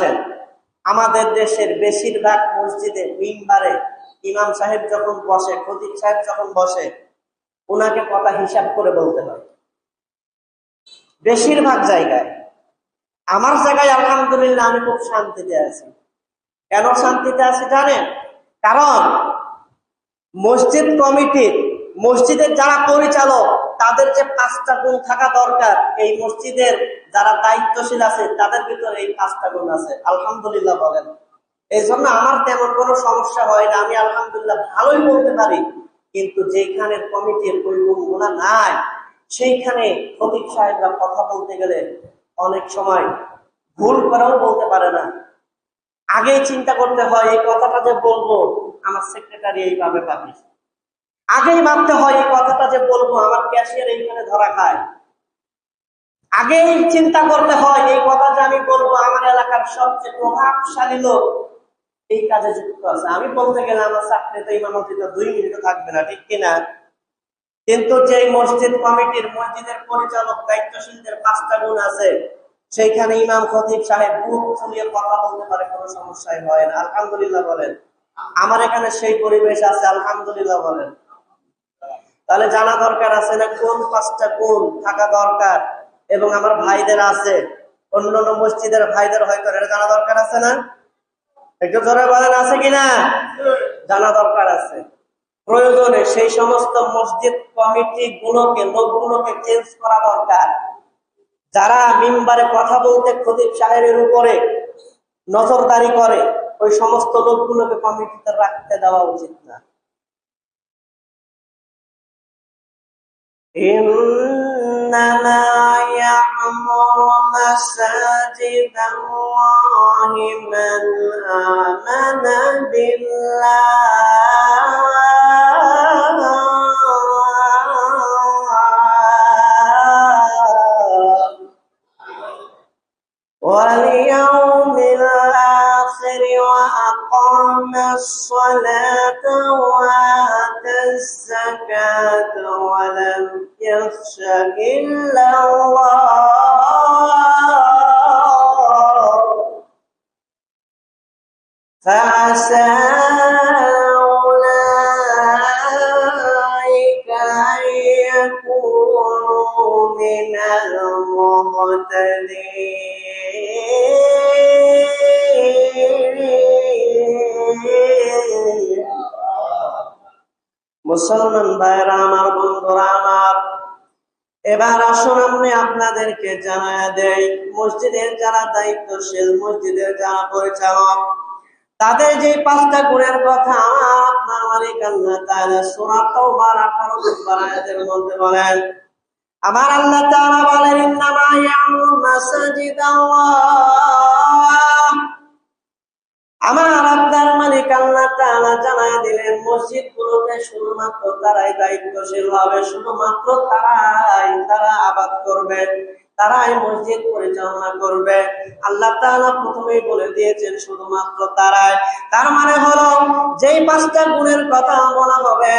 আসেন, আমাদের দেশের বেশিরভাগ মসজিদে মিম্বারে ইমাম সাহেব যখন বসে, খতিব সাহেব যখন বসে, ওনাকে কথা হিসাব করে বলতে হয় বেশিরভাগ জায়গায়। আমার জায়গায় আলহামদুলিল্লাহ আমি খুব শান্তিতে আছি। কেন শান্তিতে আছি জানেন? কারণ মসজিদ কমিটির, মসজিদের যারা পরিচালক, তাদের যে 5টা গুণ থাকা দরকার, এই মসজিদের যারা দায়িত্বশীল আছে তাদের ভিতরে এই 5টা গুণ আছে। আলহামদুলিল্লাহ বলেন। এই জন্য আমার তেমন কোনো সমস্যা হয় না, আমি আলহামদুলিল্লাহ ভালোই বলতে পারি। কিন্তু যেখানে কমিটির ওই গুণগুলো নাই, সেইখানে খতিব সাহেবরা কথা বলতে গেলে অনেক সময় ভুল করেও বলতে পারে না। আগেই চিন্তা করতে হয় এই কথাটা যে বলবো আমার সেক্রেটারি এইভাবে পাবে, আগেই ভাবতে হয় এই কথাটা যে বলবো আমার ক্যাশিয়ার এইখানে ধরা খায়, আগেই চিন্তা করতে হয় এই কথা যে আমি বলবো আমার এলাকার সবচেয়ে প্রভাবশালী লোক এই কাজে যুক্ত আছে। আমি বলতে গেলে আমার চাকরিতে ইমামতিতে 2 মিনিটও থাকবে না, ঠিক কিনা? কিন্তু যে মসজিদ কমিটির, মসজিদের পরিচালক, দায়িত্বশীলদের 5টা গুণ আছে, সেইখানে ইমাম খতিব সাহেব বুক ফুলিয়ে কথা বলতে পারে, কোনো সমস্যাই হয় না। আলহামদুলিল্লাহ বলেন। আমার এখানে সেই পরিবেশ আছে, আলহামদুলিল্লাহ বলেন। তাহলে জানা দরকার আছে না কোন 5টা গুণ থাকা দরকার, এবং আমার ভাইদের আছে, অন্যান্য মসজিদের ভাইদের হয়তো এটা জানা দরকার আছে না? একটু জোরে বলেন, আছে কিনা? জানা দরকার আছে। প্রয়োজনে সেই সমস্ত মসজিদ কমিটি গুলোকে, লোকগুলোকে চেঞ্জ করা দরকার। যারা মিম্বারে কথা বলতে খতিব সাহেবের উপরে নজরদারি করে, ওই সমস্ত লোকগুলোকে কমিটিতে রাখতে দেওয়া উচিত না। إنما يعمر مساجد الله من آمن بالله واليوم الآخر وأقام الصلاة وآتى الزكاة ولم يخش إلا الله فعسى أولئك أن يكونوا من المهتدين। মুসলমান ভাইরা আমার, বন্ধুরা আমার, এবার আসুন আমি আপনাদেরকে জানায়া দেই, মসজিদের যারা দায়িত্বশীল, মসজিদের যারা পরিচালক, তাদের যে 5টা গুণের কথা আপনার মালিক আল্লাহ তাআলা সূরা তাওবার 18 নম্বর আয়াতের মধ্যে বলেন। আমার আল্লাহ তাআলা বলেন, ইন্নামা ইয়ামুরু মাসাজিদাল্লাহ। আমার আপনার মালিক আল্লাহ তাআলা জানায় দিলেন, মসজিদগুলোতে শুধুমাত্র তারাই দায়িত্বশীল হবে, শুধুমাত্র তারা আবাদ করবে, তারাই মসজিদ পরিচালনা করবে। আল্লাহ তাআলা প্রথমেই বলে দিয়েছেন শুধুমাত্র তারাই। তার মানে হলো যেই 5টা গুণের কথা বলা হবে,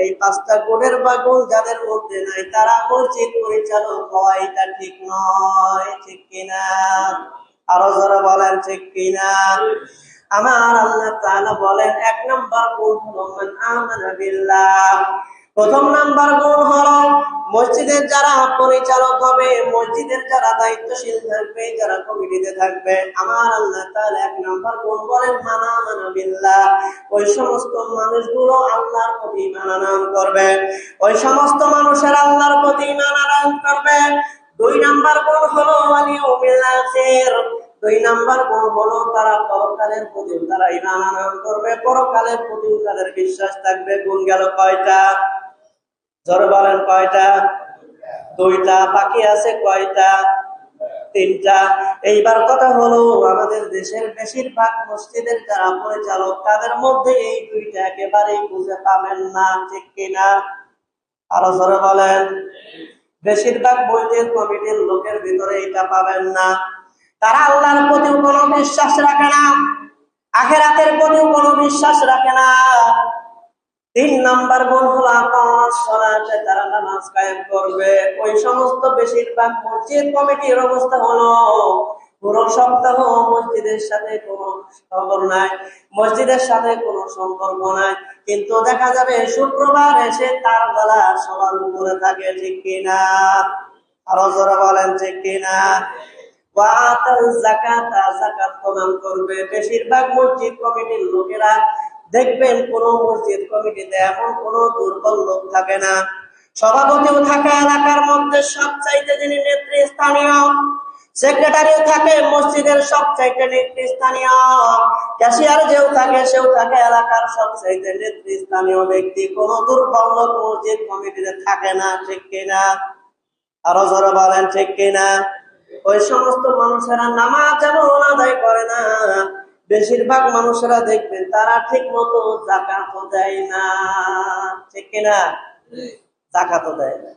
এই 5টা গুণের বা গুণ যাদের মধ্যে নাই, তারা মসজিদ পরিচালক হওয়া এটা ঠিক নয়, ঠিক কিনা? আরো যারা বলেন ঠিক কিনা? আমার আল্লাহ তাআলা বলেন 1 নাম্বার গুণ হলো মান আমানা বিল্লাহ। প্রথম নাম্বার গুণ হলো মসজিদের যারা পরিচালক হবে, মসজিদের যারা দায়িত্বশীল থাকবে, যারা কমিটিতে থাকবে, আমার আল্লাহ তাআলা 1 নাম্বার গুণ বলেন মান আমানা বিল্লাহ। ওই সমস্ত মানুষগুলো আল্লাহর প্রতি ঈমান আনয়ন করবে, ওই সমস্ত মানুষের আল্লাহর প্রতি ঈমান আনয়ন করবে। 2 নাম্বার গুণ হলো ওয়াল ইয়াউমিল আখির। 2 নাম্বার গুণ হলো তারা পরকালের প্রতি তারা ঈমান আনয়ন করবে, পরকালের প্রতি তাদের বিশ্বাস থাকবে। গুণ গেল কয়টা? জোরে বলেন কয়টা? 2টা। বাকি আছে কয়টা? 3টা। এইবার কথা হলো আমাদের দেশের বেশিরভাগ মসজিদের যারা পরিচালক, তাদের মধ্যে এই 2টা একেবারেই খুঁজে পাবেন না, ঠিক কিনা? আরো জোরে বলেন। বেশিরভাগ মসজিদ কমিটির লোকের ভিতরে এটা পাবেন না। তারা আল্লাহর প্রতি কোনো বিশ্বাস রাখে না, আখিরাতের প্রতি কোনো বিশ্বাস রাখে না। 3 নাম্বার গুণ হলো আকাম সালাতে, তারা নামাজ কায়েম করবে। ওই সমস্ত বেশিরভাগ মসজিদ কমিটির অবস্থা হলো পুরো সপ্তাহ মসজিদের সাথে কোনো খবর নাই, মসজিদের সাথে কোনো সম্পর্ক নাই, কিন্তু দেখা যাবে শুক্রবার এসে তার গলা সবার উপরে থাকে, ঠিক কিনা? আরো জোরে বলেন ঠিক কিনা? যাকাত প্রদান করবে। বেশিরভাগ মসজিদ কমিটির লোকেরা দেখবেন কোন মসজিদ কমিটিতে এমন কোন দুর্বল লোক থাকে না। সভাপতিও থাকে এলাকার মধ্যে সবচাইতে যিনি নেতৃস্থানীয়, সেক্রেটারিও থাকে মসজিদের সবচাইতে নেতৃস্থানীয়, ক্যাশিয়ার যেও থাকে সেও থাকে এলাকার সবচাইতে নেতৃস্থানীয় ব্যক্তি। কোন দুর্বল লোক মসজিদ কমিটিতে থাকে না, ঠিক কিনা? আরো জোরে বলেন ঠিক কিনা? ওই সমস্ত মানুষেরা নামাজ যেমন আদায় করে না, বেশিরভাগ মানুষেরা দেখবেন তারা ঠিক মতো যাকাতও দেয় না, ঠিক কিনা? যাকাতও দেয় না।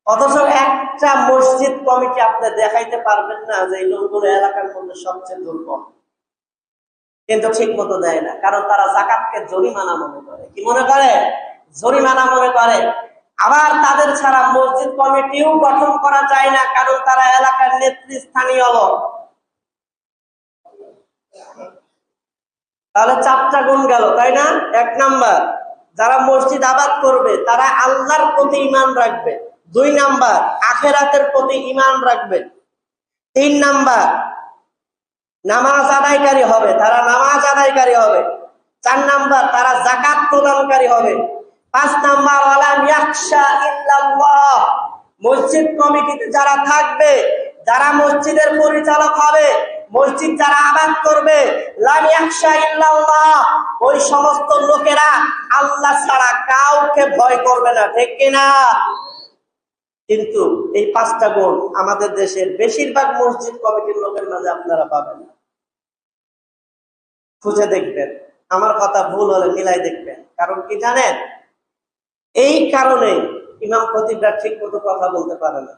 অথচ একটা মসজিদ কমিটি আপনি দেখাইতে পারবেন না যে এই লোকগুলো এলাকার মধ্যে সবচেয়ে দুর্বল, কিন্তু ঠিক মতো দেয় না, কারণ তারা যাকাতকে জরিমানা মনে করে। কি মনে করে? জরিমানা মনে করে। আবার তাদের ছাড়া মসজিদ কমিটিও গঠন করা যায় না, কারণ তারা এলাকার নেতৃস্থানীয় লোক। তাহলে 4টা গুণ গেল, তাই না? 1 নাম্বার, যারা মসজিদ আবাদ করবে তারা আল্লাহর প্রতি ঈমান রাখবে। 2 নাম্বার, আখিরাতের প্রতি ঈমান রাখবে। 3 নাম্বার, নামাজ আদায়কারী হবে, তারা নামাজ আদায়কারী হবে। 4 নাম্বার, তারা যাকাত প্রদানকারী হবে। 5 নাম্বার, ওয়ালাম ইয়াখশা ইল্লাল্লাহ, মসজিদ কমিটিতে যারা থাকবে, যারা মসজিদের পরিচালক হবে, মসজিদ যারা আবাদ করবে, লাম ইয়াখশা ইল্লাল্লাহ, ওই সমস্ত লোকেরা আল্লাহ ছাড়া কাউকে ভয় করবে না, ঠিক কিনা? কিন্তু এই 5টা গুণ আমাদের দেশের বেশিরভাগ মসজিদ কমিটির লোকের মাঝে আপনারা পাবেন না। খুঁজে দেখবেন, আমার কথা ভুল হলে মিলাই দেখবেন। কারণ কি জানেন? এই কারণে ইমাম খতিবরা ঠিক মতো কথা বলতে পারে না।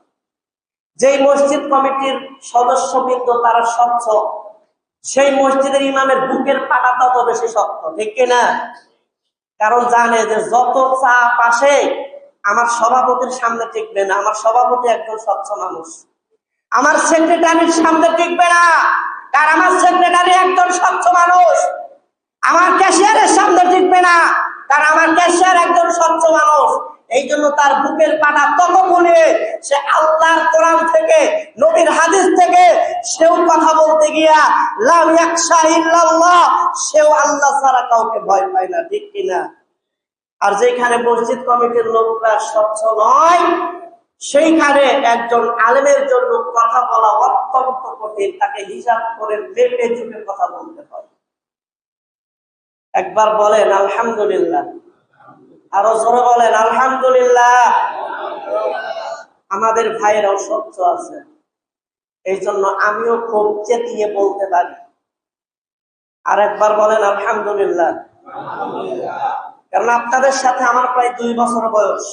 যেই মসজিদ কমিটির সদস্যবৃন্দ তারা স্বচ্ছ, সেই মসজিদের ইমামের বুকের পাটা তত বেশি শক্ত, ঠিক কিনা? কারণ জানে যে যত চাপ আসে আমার সভাপতির সামনে টিকবে না, আমার সভাপতি একজন স্বচ্ছ মানুষ। আমার সেক্রেটারির সামনে টিকবে না, কারণ আমার সেক্রেটারি একজন স্বচ্ছ মানুষ। আমার ক্যাশিয়ারের সামনে টিকবে না, কারণ আমার ক্যাশিয়ার একজন স্বচ্ছ মানুষ। এই জন্য তার বুকের পাটা তত গুণে সে আল্লাহর কোরআন থেকে, নবীর হাদিস থেকে সেও কথা বলতে গিয়া লাম ইয়াখশা ইল্লাল্লাহ, সেও আল্লাহ ছাড়া কাউকে ভয় পায় না, ঠিক কিনা? আর যেখানে মসজিদ কমিটির লোকরা স্বচ্ছ নয়, সেইখানে একজন আলেমের জন্য কথা বলা অত্যন্ত কঠিন। তাকে হিসাব করে মেপে চুপে কথা বলতে হয়। একবার বলেন আলহামদুলিল্লাহ, আরো জোরে বলেন আলহামদুলিল্লাহ। আমাদের ভাইয়েরাও স্বচ্ছ আছে, এই জন্য আমিও খুব চেতিয়ে বলতে পারি। আর একবার বলেন আলহামদুলিল্লাহ। কারণ আপনাদের সাথে আমার প্রায় 2 বছর বয়স,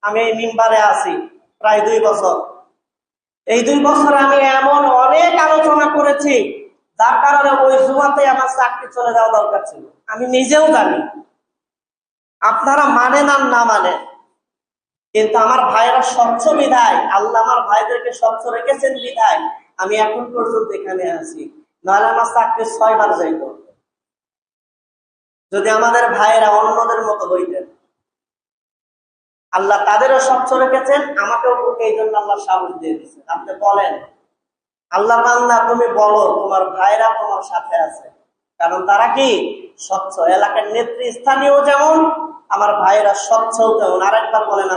আমি এই মিম্বারে আছি প্রায় 2 বছর। এই 2 বছর আমি এমন অনেক আলোচনা করেছি যার কারণে ওই জুমাতে আমার চাকরি চলে যাওয়া দরকার ছিল, আমি নিজেও জানি। আপনারা মানেন আর না মানেন, কিন্তু আমার ভাইয়েরা স্বচ্ছ বিধায়, আল্লাহ আমার ভাইদেরকে স্বচ্ছ রেখেছেন বিধায় আমি এখন পর্যন্ত এখানে আছি। নাহলে আমার চাকরি 6 বার যাইত যদি আমাদের ভাইয়েরা অন্যদের মতো হইতেন। আল্লাহ তাদেরও স্বচ্ছ রেখেছেন, আমাকেও এই জন্য আল্লাহ সাহস দিয়ে দিচ্ছেন। আপনি বলেন আল্লাহ বান্দা, তুমি বলো তোমার ভাইরা তোমার সাথে আছে, কারণ তারা কি স্বচ্ছ। এলাকার নেতৃস্থানীয় যেমন, আমার ভাইয়েরা স্বচ্ছ তেমন। আরেকবার বলেন